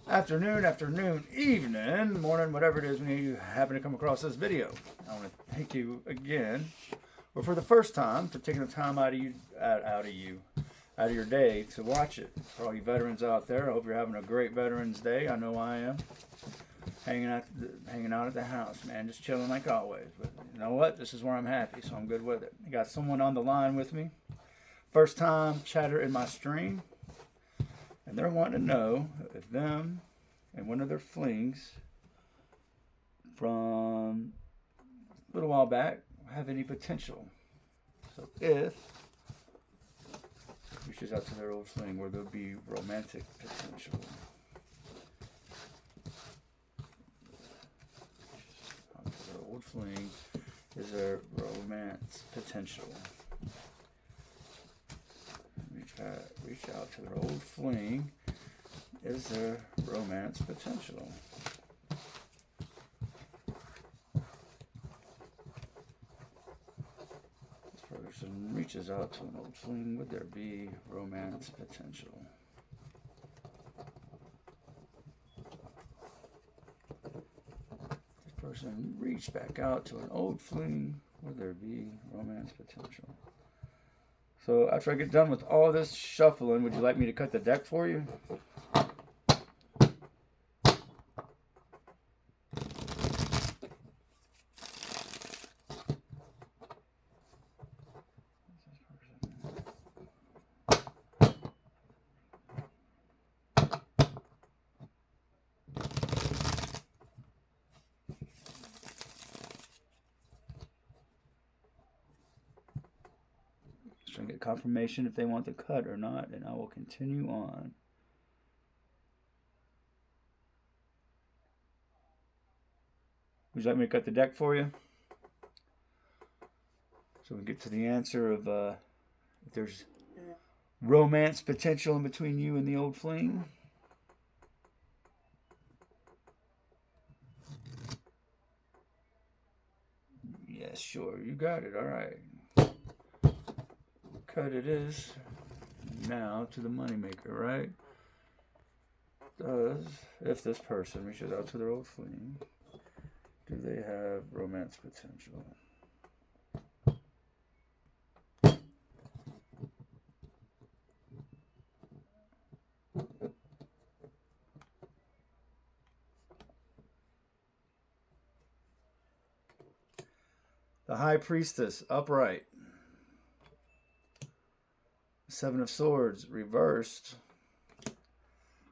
afternoon, evening, morning, whatever it is when you happen to come across this video. I want to thank you again, or for the first time, for taking the time out of your day to watch it. For all you veterans out there, I hope you're having a great Veterans Day. I know I am. Hanging out at the house, man, just chilling like always. But you know what? This is where I'm happy, so I'm good with it. I got someone on the line with me. First time chatter in my stream. And they're wanting to know if them and one of their flings from a little while back have any potential. So if reaches out to their old fling, where there'll be romantic potential. Their old fling, is there romance potential? Reach out to their old fling. Is there romance potential? This person reaches out to an old fling. Would there be romance potential? This person reached back out to an old fling. Would there be romance potential? So after I get done with all this shuffling, would you like me to cut the deck for you? Trying to get confirmation if they want to cut or not, and I will continue on. Would you like me to cut the deck for you? So we get to the answer of if there's romance potential in between you and the old fling. Yes, sure, you got it. All right. Cut it is now to the moneymaker, right? If this person reaches out to their old fling, do they have romance potential? The High Priestess, upright. Seven of Swords, reversed.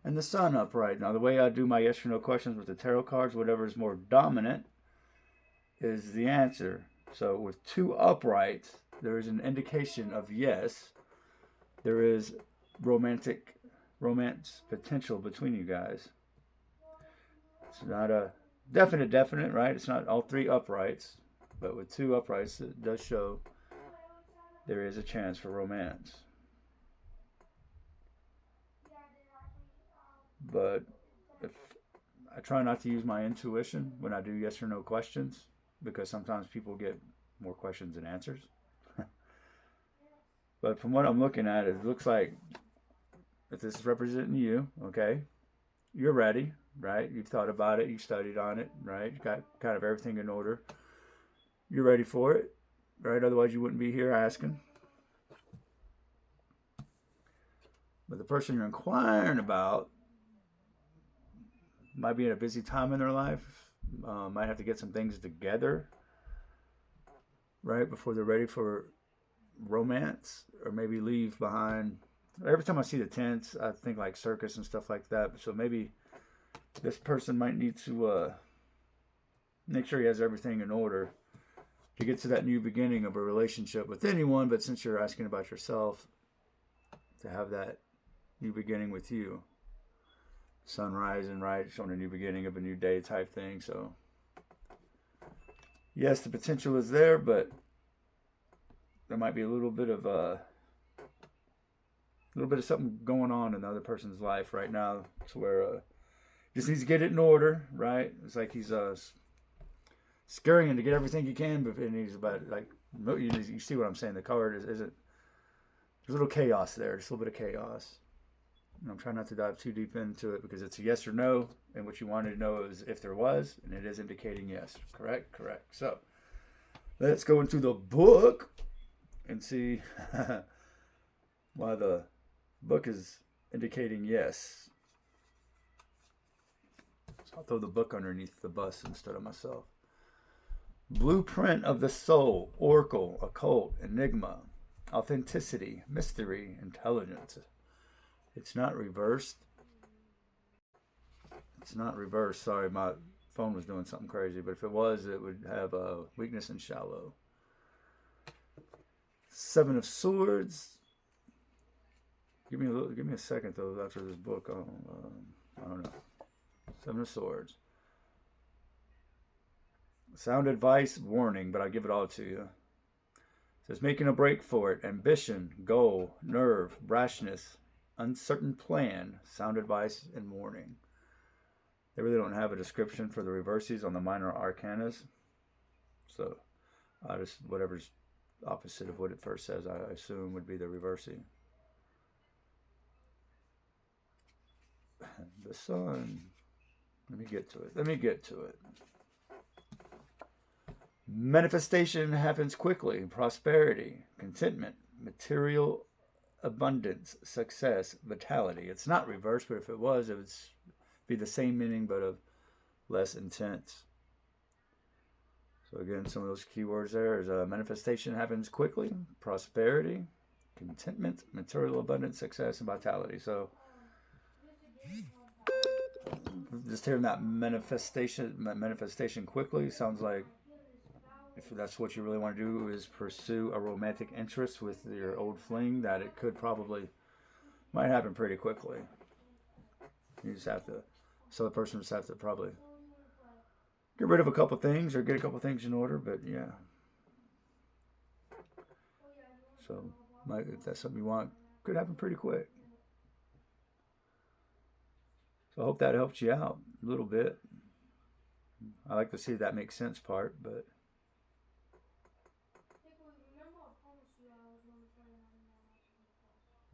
And the Sun, upright. Now, the way I do my yes or no questions with the tarot cards, whatever is more dominant is the answer. So with two uprights, there is an indication of yes. There is romance potential between you guys. It's not a definite, right? It's not all three uprights. But with two uprights, it does show there is a chance for romance. But if I try not to use my intuition when I do yes or no questions, because sometimes people get more questions than answers. But from what I'm looking at, it looks like if this is representing you, okay, you're ready, right? You've thought about it, you've studied on it, right? You've got kind of everything in order. You're ready for it, right? Otherwise you wouldn't be here asking. But the person you're inquiring about might be in a busy time in their life, might have to get some things together, right, before they're ready for romance, or maybe leave behind. Every time I see the tents, I think like circus and stuff like that. So maybe this person might need to make sure he has everything in order to get to that new beginning of a relationship with anyone, but since you're asking about yourself, to have that new beginning with you. Sunrise and right, showing a new beginning of a new day type thing. So yes, the potential is there, but there might be a little bit of something going on in the other person's life right now, to where just needs to get it in order, right? It's like he's scurrying to get everything he can, but he's about like, you see what I'm saying? The card isn't. There's a little chaos there, just a little bit of chaos. And I'm trying not to dive too deep into it because it's a yes or no, and what you wanted to know is if there was, and it is indicating yes. Correct? Correct. So let's go into the book and see why the book is indicating yes. So I'll throw the book underneath the bus instead of myself. Blueprint of the Soul, Oracle, Occult, Enigma, Authenticity, Mystery, Intelligence. It's not reversed. It's not reversed. Sorry, my phone was doing something crazy, but if it was, it would have a weakness and shallow. Seven of Swords. Give me a second though. After this book, I don't know. Seven of Swords. Sound advice, warning, but I'll give it all to you. It says making a break for it, ambition, goal, nerve, rashness, uncertain plan, sound advice, and warning. They really don't have a description for the reverses on the minor arcanas. So I just, whatever's opposite of what it first says, I assume would be the reversing. The Sun. Let me get to it. Manifestation happens quickly. Prosperity, contentment, material abundance, success, vitality. It's not reversed, but if it was, it would be the same meaning, but of less intense. So again, some of those keywords there is manifestation happens quickly, prosperity, contentment, material abundance, success, and vitality. So just hearing that manifestation quickly sounds like if that's what you really want to do is pursue a romantic interest with your old fling, that it could probably might happen pretty quickly. You just have to, so the person just have to probably get rid of a couple things or get a couple things in order. But yeah, so if that's something you want, could happen pretty quick. So I hope that helps you out a little bit. I like to see that makes sense part, but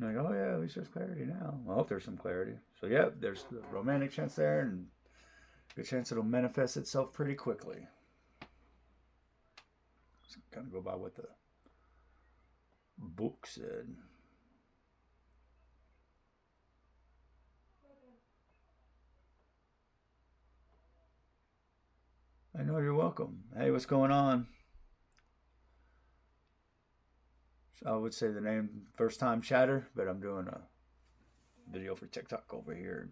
like, oh yeah, at least there's clarity now. I hope there's some clarity. So yeah, there's the romantic chance there, and good chance it'll manifest itself pretty quickly. Just kind of go by what the book said. I know, you're welcome. Hey, what's going on? I would say the name first time chatter, but I'm doing a video for TikTok over here.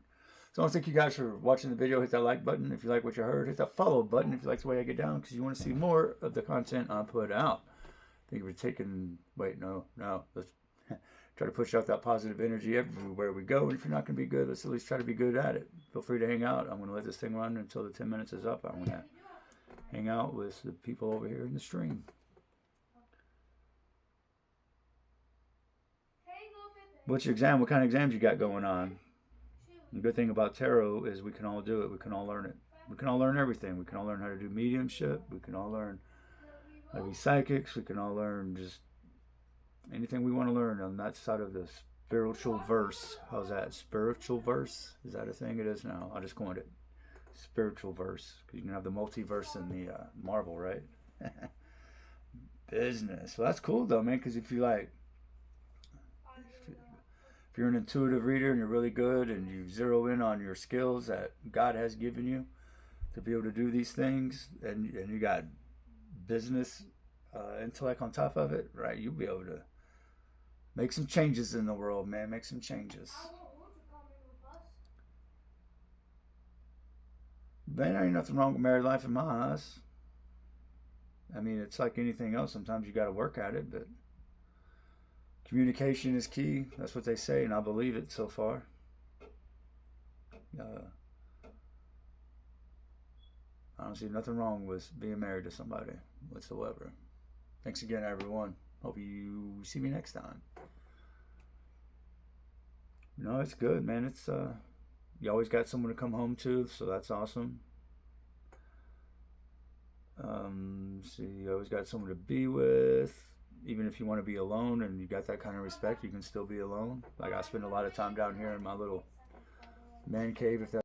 So I want to thank you guys for watching the video. Hit that like button if you like what you heard. Hit that follow button if you like the way I get down, because you want to see more of the content I put out. Thank you for taking, let's try to push out that positive energy everywhere we go. And if you're not going to be good, let's at least try to be good at it. Feel free to hang out. I'm going to let this thing run until the 10 minutes is up. I'm going to hang out with the people over here in the stream. What's your exam? What kind of exams you got going on? The good thing about tarot is we can all do it. We can all learn it. We can all learn everything. We can all learn how to do mediumship. We can all learn how to be psychics. We can all learn just anything we want to learn on that side of the spiritual verse. How's that? Spiritual verse? Is that a thing? It is now. I'll just coined it. Spiritual verse. Because you can have the multiverse in the Marvel, right? Business. Well, that's cool though, man. Because if you like, if you're an intuitive reader and you're really good and you zero in on your skills that God has given you to be able to do these things, and you got business intellect on top of it, right? You'll be able to make some changes in the world, man. Make some changes. Man, there ain't nothing wrong with married life in my eyes. I mean, it's like anything else. Sometimes you got to work at it, but communication is key. That's what they say, and I believe it so far. I don't see nothing wrong with being married to somebody whatsoever. Thanks again, everyone. Hope you see me next time. No, it's good, man. It's you always got someone to come home to, so that's awesome. See, you always got someone to be with. even if you want to be alone and you got that kind of respect, you can still be alone. Like I spend a lot of time down here in my little man cave, if that